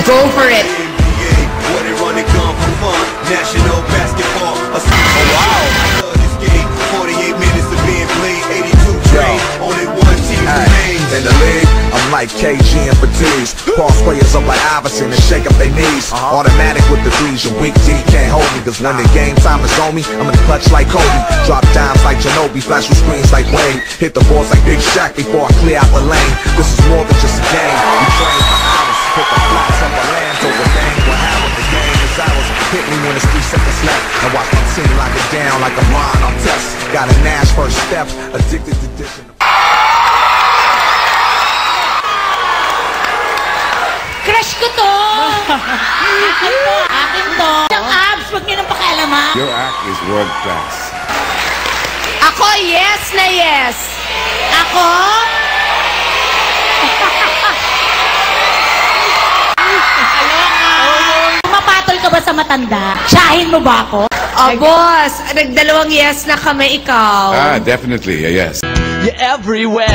Go for it. National basketball. Oh, wow. This game, 48 minutes of being played, 82 train, only one team remains. In the league, I'm like KG and Fatigues. Cross players up like Iverson and shake up their knees. Automatic with the threes, your weak D can't hold me. Cause when the game time is on me, I'm in the clutch like Kobe. Drop dimes like Ginobili, flash with screens like Wade. Hit the balls like Big Shaq before I clear out the lane. This is more than just a game. We train for hours, hit the flats on the land over bang. What happened? The game is ours. Hit me when it's 3 seconds left. And watch my team lock it down like I'm lying on test. Got a Nash first step, addicted to dishing. Crush ko to! Akin to! Akin to! Ang abs, huwag niyo nang pakialaman. Your act is world class. Ako, yes na yes. Ako? Mapatol ka ba sa matanda? Tsahin mo ba ako? Oh, boss. Nagdalawang yes na kami, ikaw. Definitely a yes. You're everywhere.